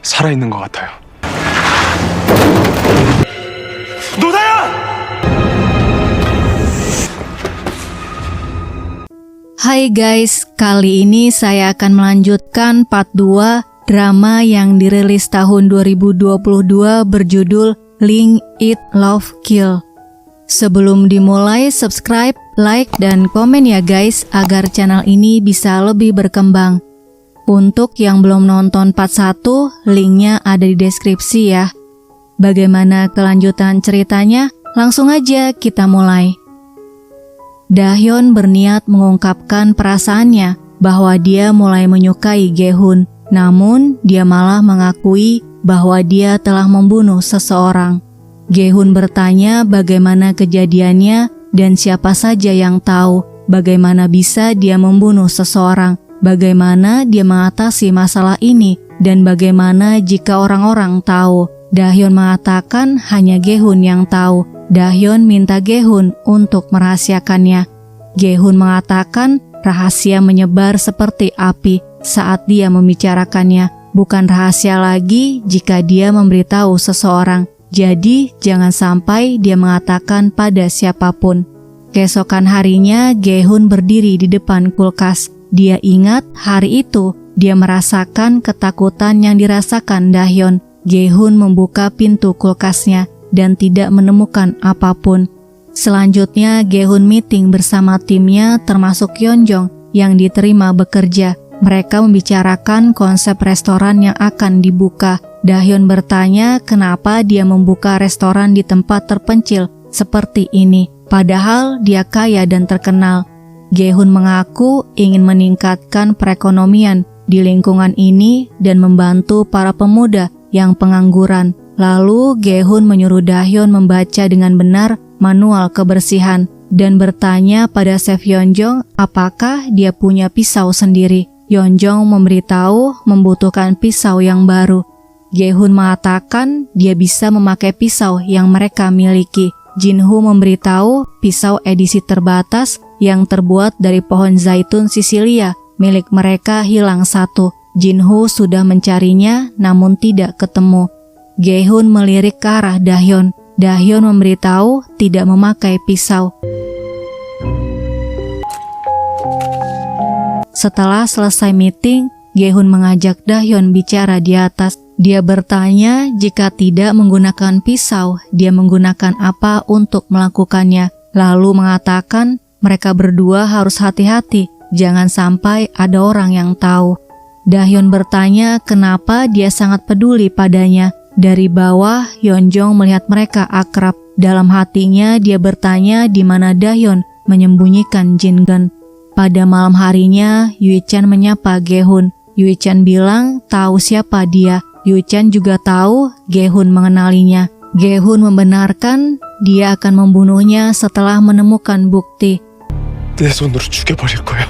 살아있는 것 같아요. 노다야! Hai guys, kali ini saya akan melanjutkan part 2 drama yang dirilis tahun 2022 berjudul Link, Eat, Love, Kill. Sebelum dimulai, subscribe, like, dan komen ya guys, agar channel ini bisa lebih berkembang. Untuk yang belum nonton part 1, linknya ada di deskripsi ya. Bagaimana kelanjutan ceritanya? Langsung aja kita mulai. Dahyun berniat mengungkapkan perasaannya bahwa dia mulai menyukai Gehun, namun dia malah mengakui bahwa dia telah membunuh seseorang. Gehun bertanya bagaimana kejadiannya dan siapa saja yang tahu bagaimana bisa dia membunuh seseorang, bagaimana dia mengatasi masalah ini, dan bagaimana jika orang-orang tahu. Dahyun mengatakan hanya Gehun yang tahu. Dahyun minta Gehun untuk merahasiakannya. Gehun mengatakan rahasia menyebar seperti api saat dia membicarakannya. Bukan rahasia lagi jika dia memberitahu seseorang. Jadi jangan sampai dia mengatakan pada siapapun. Keesokan harinya Gehun berdiri di depan kulkas. Dia ingat hari itu dia merasakan ketakutan yang dirasakan Dahyun. Gehun membuka pintu kulkasnya dan tidak menemukan apapun. Selanjutnya Gehun meeting bersama timnya termasuk Yeonjong yang diterima bekerja. Mereka membicarakan konsep restoran yang akan dibuka. Dahyun bertanya kenapa dia membuka restoran di tempat terpencil seperti ini, padahal dia kaya dan terkenal. Gehun mengaku ingin meningkatkan perekonomian di lingkungan ini dan membantu para pemuda yang pengangguran. Lalu Gehun menyuruh Dahyun membaca dengan benar manual kebersihan dan bertanya pada chef Yeonjong apakah dia punya pisau sendiri. Yeonjong memberitahu membutuhkan pisau yang baru. Gehun mengatakan dia bisa memakai pisau yang mereka miliki. Jinho memberitahu pisau edisi terbatas yang terbuat dari pohon zaitun Sisilia milik mereka hilang satu. Jinho sudah mencarinya namun tidak ketemu. Gehun melirik ke arah Dahyun. Dahyun memberitahu tidak memakai pisau. Setelah selesai meeting, Gehun mengajak Dahyun bicara di atas. Dia bertanya jika tidak menggunakan pisau, dia menggunakan apa untuk melakukannya. Lalu mengatakan mereka berdua harus hati-hati, jangan sampai ada orang yang tahu. Dahyun bertanya kenapa dia sangat peduli padanya. Dari bawah, Yeonjong melihat mereka akrab. Dalam hatinya dia bertanya di mana Dahyun menyembunyikan Jingun. Pada malam harinya, Yui-chan menyapa Gehun. Yui-chan bilang tahu siapa dia. Yui-chan juga tahu Gehun mengenalinya. Gehun membenarkan dia akan membunuhnya setelah menemukan bukti. 내 손으로 죽여버릴 거야.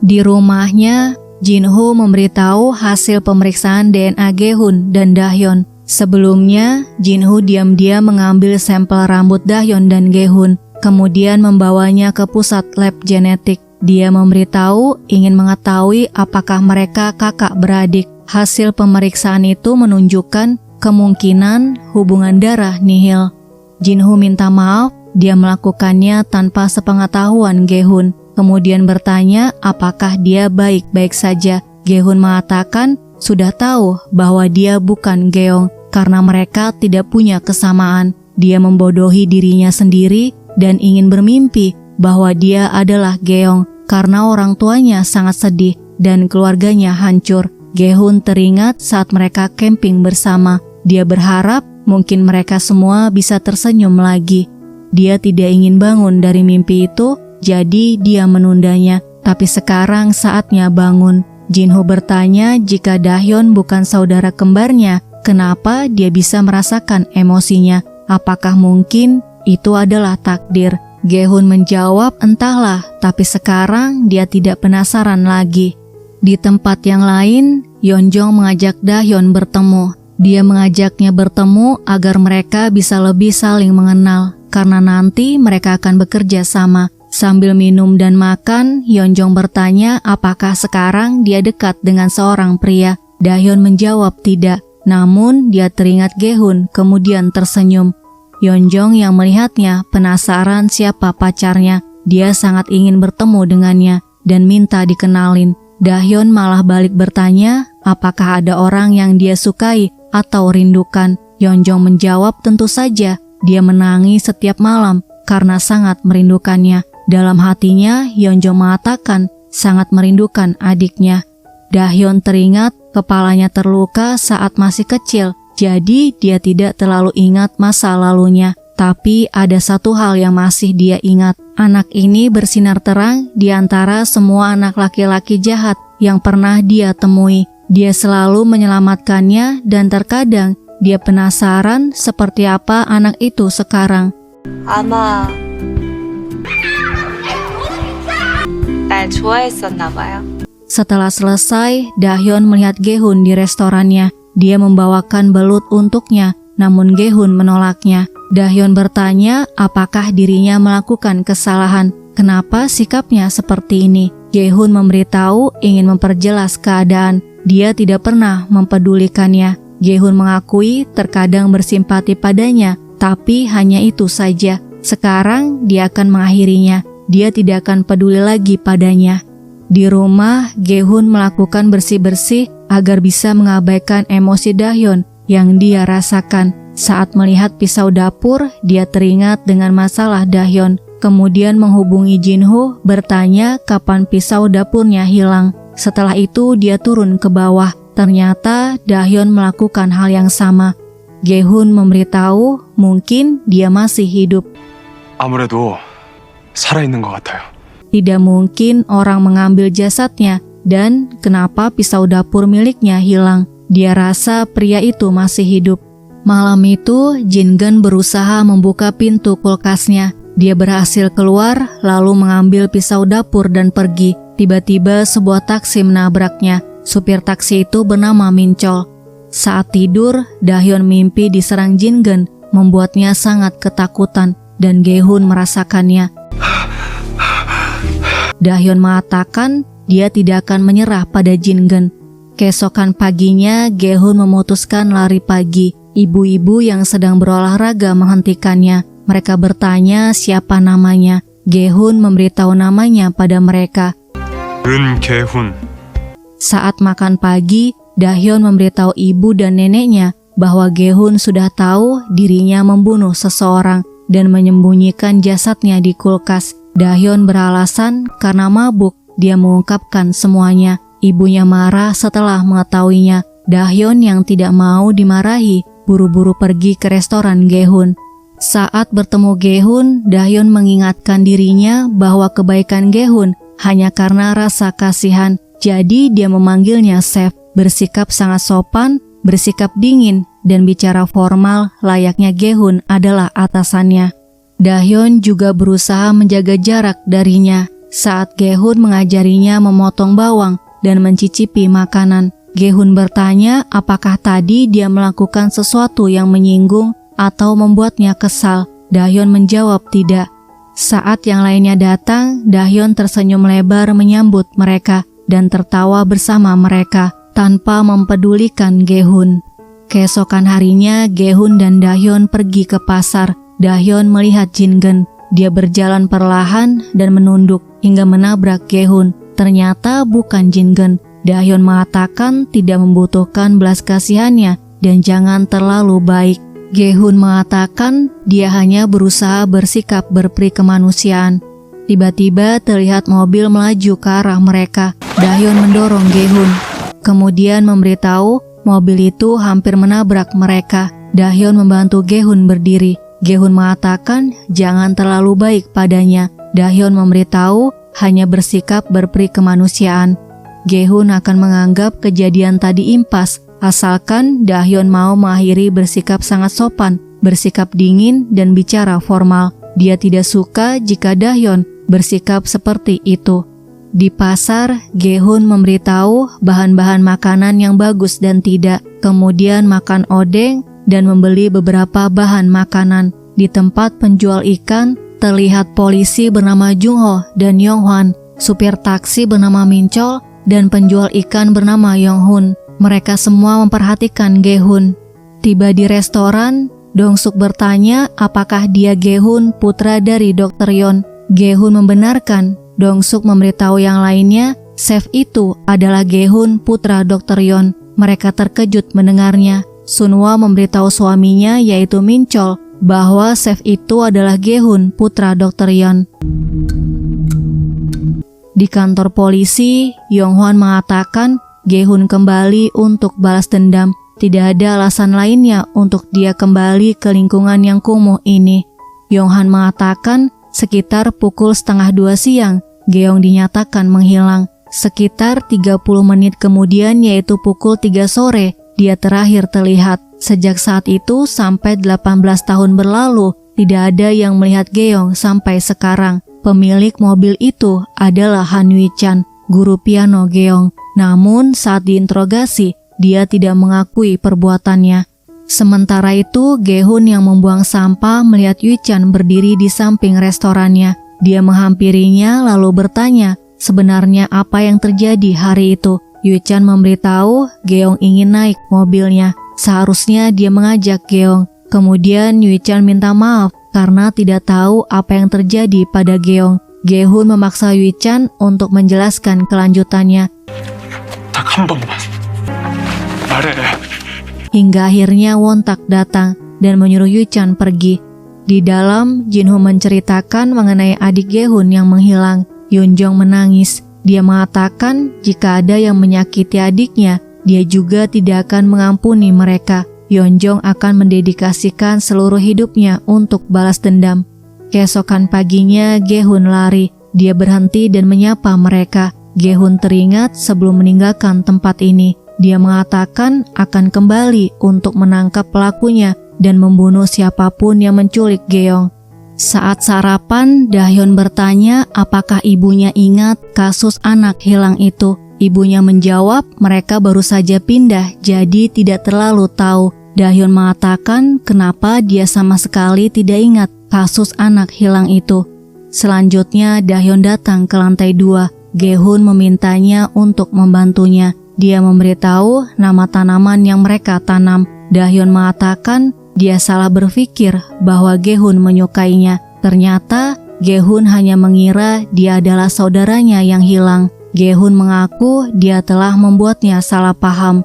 Di rumahnya, Jinho memberitahu hasil pemeriksaan DNA Gehun dan Dahyun. Sebelumnya, Jinho diam-diam mengambil sampel rambut Dahyun dan Gehun, kemudian membawanya ke pusat lab genetik. Dia memberitahu ingin mengetahui apakah mereka kakak beradik. Hasil pemeriksaan itu menunjukkan kemungkinan hubungan darah nihil. Jinho minta maaf, dia melakukannya tanpa sepengetahuan Gehun. Kemudian bertanya apakah dia baik-baik saja. Gehun mengatakan sudah tahu bahwa dia bukan Geong karena mereka tidak punya kesamaan. Dia membodohi dirinya sendiri dan ingin bermimpi bahwa dia adalah Geong karena orang tuanya sangat sedih dan keluarganya hancur. Gehun teringat saat mereka camping bersama. Dia berharap mungkin mereka semua bisa tersenyum lagi. Dia tidak ingin bangun dari mimpi itu, jadi dia menundanya. Tapi sekarang saatnya bangun. Jinho bertanya jika Dahyun bukan saudara kembarnya, kenapa dia bisa merasakan emosinya? Apakah mungkin itu adalah takdir? Gehun menjawab entahlah, tapi sekarang dia tidak penasaran lagi. Di tempat yang lain, Yeonjong mengajak Dahyun bertemu. Dia mengajaknya bertemu agar mereka bisa lebih saling mengenal, karena nanti mereka akan bekerja sama. Sambil minum dan makan, Yeonjong bertanya apakah sekarang dia dekat dengan seorang pria. Dahyun menjawab tidak, namun dia teringat Gehun kemudian tersenyum. Yeonjong yang melihatnya penasaran siapa pacarnya. Dia sangat ingin bertemu dengannya dan minta dikenalin. Dahyun malah balik bertanya apakah ada orang yang dia sukai atau rindukan. Yeonjong menjawab tentu saja. Dia menangis setiap malam karena sangat merindukannya. Dalam hatinya, Yeonjong mengatakan sangat merindukan adiknya. Dahyun teringat kepalanya terluka saat masih kecil, jadi dia tidak terlalu ingat masa lalunya. Tapi ada satu hal yang masih dia ingat. Anak ini bersinar terang di antara semua anak laki-laki jahat yang pernah dia temui. Dia selalu menyelamatkannya dan terkadang dia penasaran seperti apa anak itu sekarang. 아마 날 좋아했었나 봐요. Setelah selesai, Dahyun melihat Gehun di restorannya. Dia membawakan belut untuknya, namun Gehun menolaknya. Dahyun bertanya apakah dirinya melakukan kesalahan. Kenapa sikapnya seperti ini? Gehun memberitahu ingin memperjelas keadaan. Dia tidak pernah mempedulikannya. Gehun mengakui terkadang bersimpati padanya, tapi hanya itu saja. Sekarang dia akan mengakhirinya. Dia tidak akan peduli lagi padanya. Di rumah, Gehun melakukan bersih-bersih agar bisa mengabaikan emosi Dahyun yang dia rasakan. Saat melihat pisau dapur, dia teringat dengan masalah Dahyun. Kemudian menghubungi Jinho, bertanya kapan pisau dapurnya hilang. Setelah itu dia turun ke bawah. Ternyata Dahyun melakukan hal yang sama. Gehun memberitahu mungkin dia masih hidup. 아무래도 살아있는 것 같아요. Tidak mungkin orang mengambil jasadnya, dan kenapa pisau dapur miliknya hilang. Dia rasa pria itu masih hidup. Malam itu, Jin-geun berusaha membuka pintu kulkasnya. Dia berhasil keluar, lalu mengambil pisau dapur dan pergi. Tiba-tiba sebuah taksi menabraknya. Supir taksi itu bernama Min-chol. Saat tidur, Dahyun mimpi diserang Jin-geun, membuatnya sangat ketakutan, dan Gehun merasakannya. Dahyun mengatakan dia tidak akan menyerah pada Jin-geun. Keesokan paginya, Gehun memutuskan lari pagi. Ibu-ibu yang sedang berolahraga menghentikannya. Mereka bertanya siapa namanya. Gehun memberitahu namanya pada mereka. 은개훈. Saat makan pagi, Dahyun memberitahu ibu dan neneknya bahwa Gehun sudah tahu dirinya membunuh seseorang dan menyembunyikan jasadnya di kulkas. Dahyun beralasan karena mabuk, dia mengungkapkan semuanya. Ibunya marah setelah mengetahuinya. Dahyun yang tidak mau dimarahi, buru-buru pergi ke restoran Gehun. Saat bertemu Gehun, Dahyun mengingatkan dirinya bahwa kebaikan Gehun hanya karena rasa kasihan. Jadi dia memanggilnya chef, bersikap sangat sopan, bersikap dingin, dan bicara formal layaknya Gehun adalah atasannya. Dahyun juga berusaha menjaga jarak darinya. Saat Gehun mengajarinya memotong bawang dan mencicipi makanan, Gehun bertanya apakah tadi dia melakukan sesuatu yang menyinggung atau membuatnya kesal. Dahyun menjawab tidak. Saat yang lainnya datang, Dahyun tersenyum lebar menyambut mereka dan tertawa bersama mereka tanpa mempedulikan Gehun. Keesokan harinya, Gehun dan Dahyun pergi ke pasar. Dahyun melihat Jin-geun. Dia berjalan perlahan dan menunduk hingga menabrak Gehun. Ternyata bukan Jin-geun. Dahyun mengatakan tidak membutuhkan belas kasihannya dan jangan terlalu baik. Gehun mengatakan dia hanya berusaha bersikap berperi kemanusiaan. Tiba-tiba terlihat mobil melaju ke arah mereka. Dahyun mendorong Gehun, kemudian memberitahu mobil itu hampir menabrak mereka. Dahyun membantu Gehun berdiri. Gehun mengatakan jangan terlalu baik padanya. Dahyun memberitahu hanya bersikap berperi kemanusiaan. Gehun akan menganggap kejadian tadi impas, asalkan Dahyun mau mengakhiri bersikap sangat sopan, bersikap dingin, dan bicara formal. Dia tidak suka jika Dahyun bersikap seperti itu. Di pasar, Gehun memberitahu bahan-bahan makanan yang bagus dan tidak, kemudian makan odeng dan membeli beberapa bahan makanan. Di tempat penjual ikan, terlihat polisi bernama Jungho dan Yonghwan, supir taksi bernama Min-chol, dan penjual ikan bernama Yonghun. Mereka semua memperhatikan Gehun. Tiba di restoran, Dongsuk bertanya apakah dia Gehun, putra dari Dr. Yon. Gehun membenarkan. Dongsuk memberitahu yang lainnya, chef itu adalah Gehun, putra Dr. Yon. Mereka terkejut mendengarnya. Sunwa memberitahu suaminya yaitu Minchol bahwa chef itu adalah Gehun, putra Dr. Yon. Di kantor polisi, Yonghwan mengatakan Gehun kembali untuk balas dendam. Tidak ada alasan lainnya untuk dia kembali ke lingkungan yang kumuh ini. Yonghan mengatakan sekitar pukul 1:30 siang, Geong dinyatakan menghilang. Sekitar 30 menit kemudian yaitu pukul 3 sore, dia terakhir terlihat. Sejak saat itu sampai 18 tahun berlalu, tidak ada yang melihat Geong sampai sekarang. Pemilik mobil itu adalah Han Yu-chan, guru piano Geong. Namun saat diinterogasi, dia tidak mengakui perbuatannya. Sementara itu, Gehun yang membuang sampah melihat Yu-chan berdiri di samping restorannya. Dia menghampirinya lalu bertanya, sebenarnya apa yang terjadi hari itu? Yu-chan memberitahu Geong ingin naik mobilnya. Seharusnya dia mengajak Geong. Kemudian Yu-chan minta maaf karena tidak tahu apa yang terjadi pada Geong. Gehun memaksa Yu-chan untuk menjelaskan kelanjutannya. 딱 한 번만 말해. Hingga akhirnya Won-tak datang dan menyuruh Yu-chan pergi. Di dalam, Jin-ho menceritakan mengenai adik Gehun yang menghilang. Yun-jong menangis. Dia mengatakan jika ada yang menyakiti adiknya, dia juga tidak akan mengampuni mereka. Yeonjong akan mendedikasikan seluruh hidupnya untuk balas dendam. Keesokan paginya, Gehun lari. Dia berhenti dan menyapa mereka. Gehun teringat sebelum meninggalkan tempat ini. Dia mengatakan akan kembali untuk menangkap pelakunya dan membunuh siapapun yang menculik Geong. Saat sarapan, Dahyun bertanya apakah ibunya ingat kasus anak hilang itu. Ibunya menjawab mereka baru saja pindah, jadi tidak terlalu tahu. Dahyun mengatakan kenapa dia sama sekali tidak ingat kasus anak hilang itu. Selanjutnya, Dahyun datang ke lantai 2. Gehun memintanya untuk membantunya. Dia memberitahu nama tanaman yang mereka tanam. Dahyun mengatakan dia salah berpikir bahwa Gehun menyukainya. Ternyata Gehun hanya mengira dia adalah saudaranya yang hilang. Gehun mengaku dia telah membuatnya salah paham.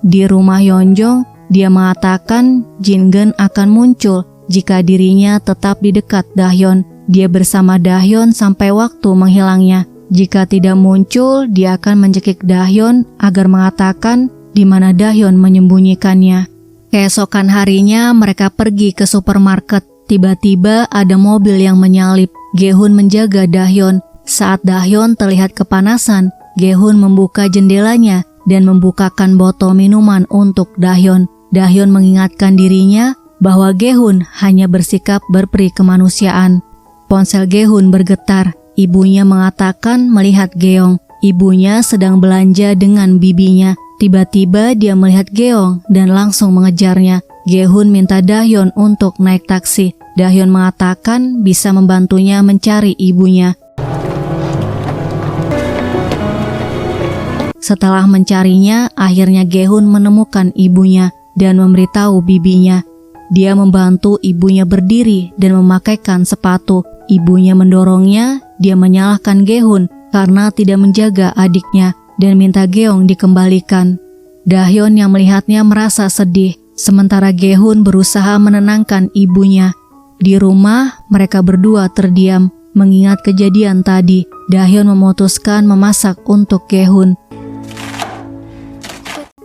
Di rumah Yeonjong, dia mengatakan Jin-geun akan muncul jika dirinya tetap di dekat Dahyun. Dia bersama Dahyun sampai waktu menghilangnya. Jika tidak muncul, dia akan mencekik Dahyun agar mengatakan di mana Dahyun menyembunyikannya. Keesokan harinya mereka pergi ke supermarket. Tiba-tiba ada mobil yang menyalip. Gehun menjaga Dahyun. Saat Dahyun terlihat kepanasan, Gehun membuka jendelanya dan membukakan botol minuman untuk Dahyun. Dahyun mengingatkan dirinya bahwa Gehun hanya bersikap berperi kemanusiaan. Ponsel Gehun bergetar. Ibunya mengatakan melihat Geong. Ibunya sedang belanja dengan bibinya. Tiba-tiba dia melihat Geong dan langsung mengejarnya. Gehun minta Dahyun untuk naik taksi. Dahyun mengatakan bisa membantunya mencari ibunya. Setelah mencarinya, akhirnya Gehun menemukan ibunya dan memberitahu bibinya. Dia membantu ibunya berdiri dan memakaikan sepatu. Ibunya mendorongnya. Dia menyalahkan Gehun karena tidak menjaga adiknya dan minta Geong dikembalikan. Dahyun yang melihatnya merasa sedih, sementara Gehun berusaha menenangkan ibunya. Di rumah, mereka berdua terdiam. Mengingat kejadian tadi, Dahyun memutuskan memasak untuk Gehun.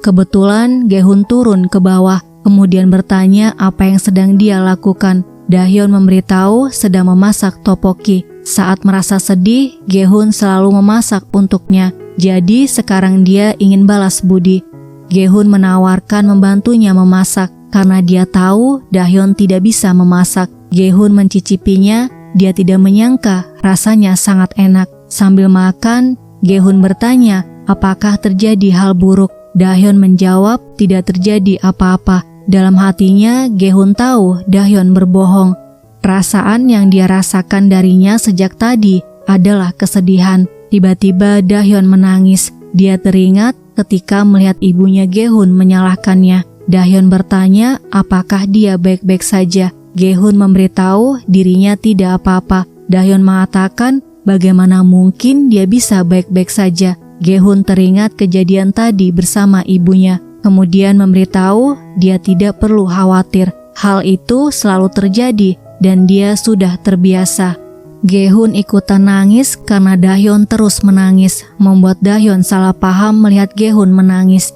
Kebetulan Gehun turun ke bawah, kemudian bertanya apa yang sedang dia lakukan. Dahyun memberitahu sedang memasak tteokbokki. Saat merasa sedih, Gehun selalu memasak untuknya. Jadi sekarang dia ingin balas budi. Gehun menawarkan membantunya memasak karena dia tahu Dahyun tidak bisa memasak. Gehun mencicipinya, dia tidak menyangka rasanya sangat enak. Sambil makan, Gehun bertanya apakah terjadi hal buruk. Dahyun menjawab tidak terjadi apa-apa. Dalam hatinya, Gehun tahu Dahyun berbohong. Perasaan yang dia rasakan darinya sejak tadi adalah kesedihan. Tiba-tiba Dahyun menangis. Dia teringat ketika melihat ibunya Gehun menyalahkannya. Dahyun bertanya apakah dia baik-baik saja. Gehun memberitahu dirinya tidak apa-apa. Dahyun mengatakan bagaimana mungkin dia bisa baik-baik saja. Gehun teringat kejadian tadi bersama ibunya. Kemudian memberitahu dia tidak perlu khawatir. Hal itu selalu terjadi dan dia sudah terbiasa. Gehun ikutan nangis karena Dahyun terus menangis, membuat Dahyun salah paham melihat Gehun menangis.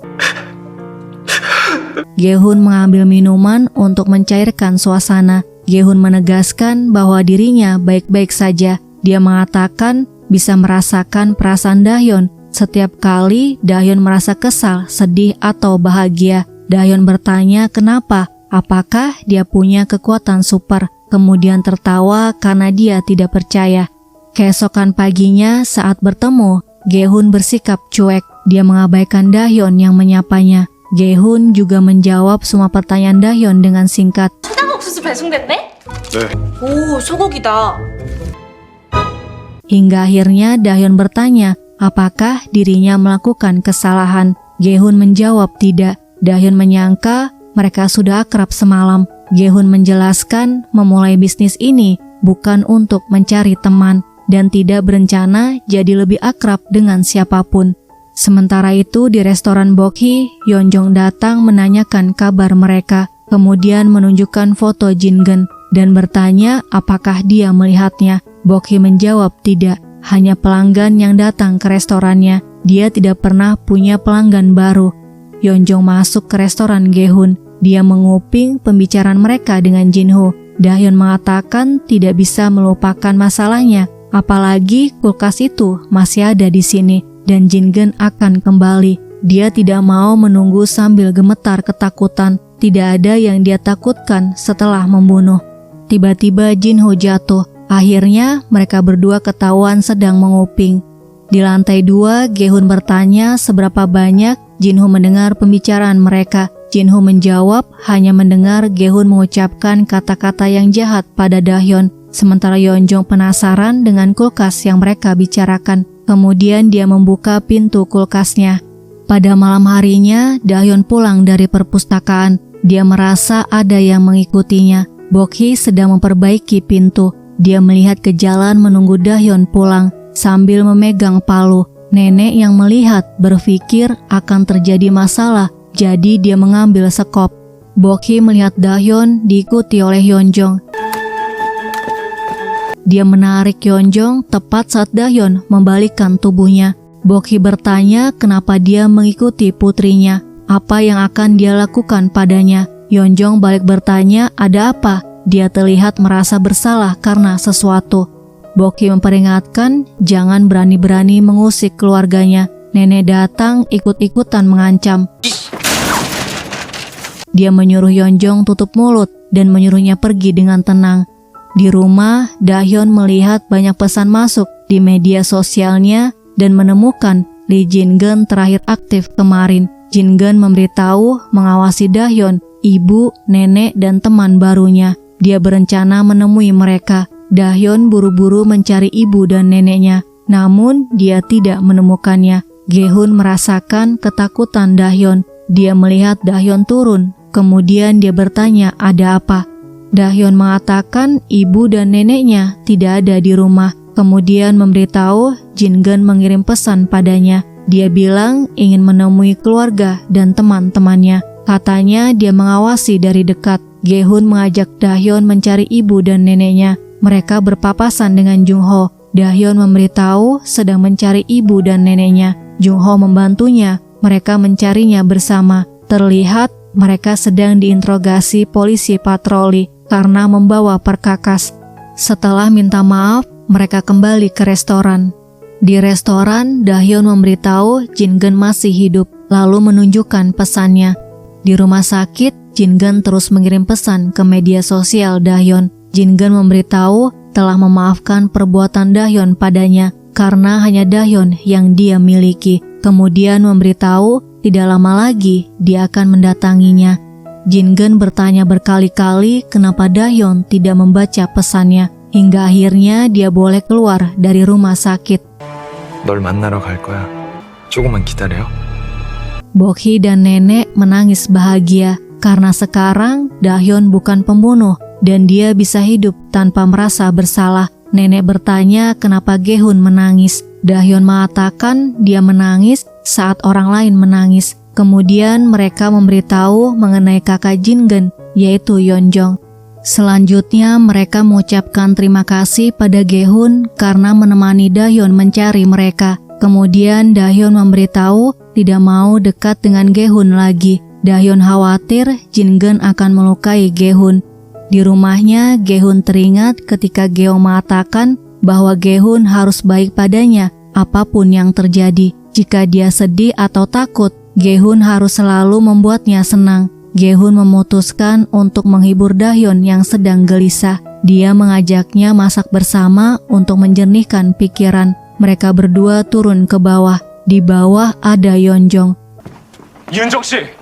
Gehun mengambil minuman untuk mencairkan suasana. Gehun menegaskan bahwa dirinya baik-baik saja. Dia mengatakan bisa merasakan perasaan Dahyun setiap kali Dahyun merasa kesal, sedih, atau bahagia. Dahyun bertanya kenapa, apakah dia punya kekuatan super. Kemudian tertawa karena dia tidak percaya. Keesokan paginya saat bertemu, Gehun bersikap cuek. Dia mengabaikan Dahyun yang menyapanya. Gehun juga menjawab semua pertanyaan Dahyun dengan singkat. 옥수수 배송됐네? 네. 오, 소고기다. Hingga akhirnya Dahyun bertanya apakah dirinya melakukan kesalahan. Gehun menjawab tidak. Dahyun menyangka mereka sudah akrab semalam. Gehun menjelaskan memulai bisnis ini bukan untuk mencari teman dan tidak berencana jadi lebih akrab dengan siapapun. Sementara itu di restoran Bokhi, Yeonjong datang menanyakan kabar mereka, kemudian menunjukkan foto Jin-geun dan bertanya apakah dia melihatnya. Bokhi menjawab tidak, hanya pelanggan yang datang ke restorannya. Dia tidak pernah punya pelanggan baru. Yeonjong masuk ke restoran Gehun. Dia menguping pembicaraan mereka dengan Jinho. Dahyun mengatakan tidak bisa melupakan masalahnya, apalagi kulkas itu masih ada di sini dan Jin-geun akan kembali. Dia tidak mau menunggu sambil gemetar ketakutan. Tidak ada yang dia takutkan setelah membunuh. Tiba-tiba Jinho jatuh. Akhirnya mereka berdua ketahuan sedang menguping. Di lantai 2, Gehun bertanya seberapa banyak Jinho mendengar pembicaraan mereka. Jinho menjawab hanya mendengar Gehun mengucapkan kata-kata yang jahat pada Dahyun. Sementara Yeonjong penasaran dengan kulkas yang mereka bicarakan. Kemudian dia membuka pintu kulkasnya. Pada malam harinya, Dahyun pulang dari perpustakaan. Dia merasa ada yang mengikutinya. Bokhi sedang memperbaiki pintu. Dia melihat ke jalan menunggu Dahyun pulang sambil memegang palu. Nenek yang melihat berpikir akan terjadi masalah. Jadi dia mengambil sekop. Bokhi melihat Dahyun diikuti oleh Yeonjong. Dia menarik Yeonjong tepat saat Dahyun membalikkan tubuhnya. Bokhi bertanya kenapa dia mengikuti putrinya. Apa yang akan dia lakukan padanya? Yeonjong balik bertanya ada apa? Dia terlihat merasa bersalah karena sesuatu. Bokhi memperingatkan jangan berani-berani mengusik keluarganya. Nenek datang ikut-ikutan mengancam. Dia menyuruh Yeonjong tutup mulut dan menyuruhnya pergi dengan tenang. Di rumah, Dahyun melihat banyak pesan masuk di media sosialnya dan menemukan Lee Jin-geun terakhir aktif kemarin. Jin-geun memberitahu mengawasi Dahyun, ibu, nenek, dan teman barunya. Dia berencana menemui mereka. Dahyun buru-buru mencari ibu dan neneknya, namun dia tidak menemukannya. Gehun merasakan ketakutan Dahyun. Dia melihat Dahyun turun. Kemudian dia bertanya ada apa. Dahyun mengatakan ibu dan neneknya tidak ada di rumah. Kemudian memberitahu Jin-geun mengirim pesan padanya. Dia bilang ingin menemui keluarga dan teman-temannya. Katanya dia mengawasi dari dekat. Gehun mengajak Dahyun mencari ibu dan neneknya. Mereka berpapasan dengan Jungho. Dahyun memberitahu sedang mencari ibu dan neneknya. Jungho membantunya. Mereka mencarinya bersama. Terlihat mereka sedang diinterogasi polisi patroli karena membawa perkakas. Setelah minta maaf, mereka kembali ke restoran. Di restoran, Dahyun memberitahu Jin-geun masih hidup, lalu menunjukkan pesannya. Di rumah sakit, Jin-geun terus mengirim pesan ke media sosial Dahyun. Jin-geun memberitahu telah memaafkan perbuatan Dahyun padanya karena hanya Dahyun yang dia miliki. Kemudian memberitahu tidak lama lagi dia akan mendatanginya. Jin-geun bertanya berkali-kali kenapa Dahyun tidak membaca pesannya, hingga akhirnya dia boleh keluar dari rumah sakit. 널 만나러 갈 거야. 조금만 기다려. Bokhi dan nenek menangis bahagia karena sekarang Dahyun bukan pembunuh dan dia bisa hidup tanpa merasa bersalah. Nenek bertanya kenapa Gehun menangis. Dahyun mengatakan dia menangis saat orang lain menangis. Kemudian mereka memberitahu mengenai kakak Jin-geun, yaitu Yeonjong. Selanjutnya mereka mengucapkan terima kasih pada Gehun karena menemani Dahyun mencari mereka. Kemudian Dahyun memberitahu tidak mau dekat dengan Gehun lagi. Dahyun khawatir Jin-geun akan melukai Gehun. Di rumahnya, Gehun teringat ketika Geo mengatakan bahwa Gehun harus baik padanya apapun yang terjadi. Jika dia sedih atau takut, Gehun harus selalu membuatnya senang. Gehun memutuskan untuk menghibur Dahyun yang sedang gelisah. Dia mengajaknya masak bersama untuk menjernihkan pikiran. Mereka berdua turun ke bawah. Di bawah ada Yeonjong. 이은정 씨!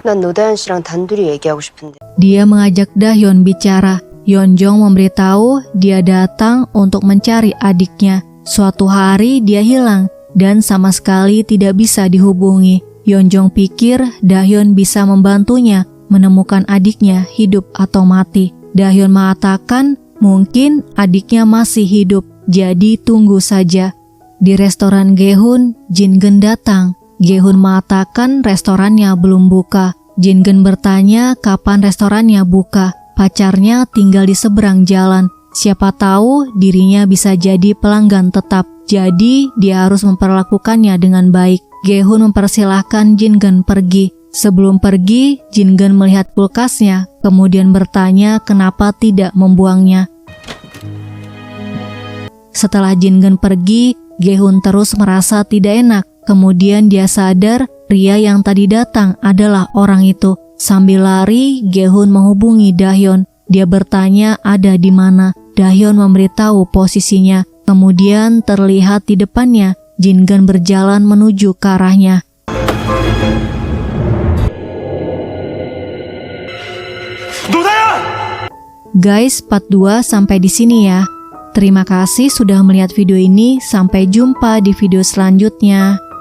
난 노다현 씨랑 단둘이 얘기하고 싶은데. Dia mengajak Dahyun bicara. Yeonjong memberitahu dia datang untuk mencari adiknya. Suatu hari dia hilang dan sama sekali tidak bisa dihubungi. Yeonjong pikir Dahyun bisa membantunya menemukan adiknya hidup atau mati. Dahyun mengatakan mungkin adiknya masih hidup, jadi tunggu saja. Di restoran Gehun, Jin-geun datang. Gehun mengatakan restorannya belum buka. Jin-geun bertanya kapan restorannya buka. Pacarnya tinggal di seberang jalan. Siapa tahu dirinya bisa jadi pelanggan tetap. Jadi dia harus memperlakukannya dengan baik. Gehun mempersilahkan Jin-geun pergi. Sebelum pergi, Jin-geun melihat kulkasnya, kemudian bertanya kenapa tidak membuangnya. Setelah Jin-geun pergi, Gehun terus merasa tidak enak. Kemudian dia sadar pria yang tadi datang adalah orang itu. Sambil lari, Gehun menghubungi Dahyun. Dia bertanya ada di mana. Dahyun memberitahu posisinya. Kemudian terlihat di depannya Jin-geun berjalan menuju ke arahnya. 노다현! Guys, part 2 sampai di sini ya. Terima kasih sudah melihat video ini. Sampai jumpa di video selanjutnya.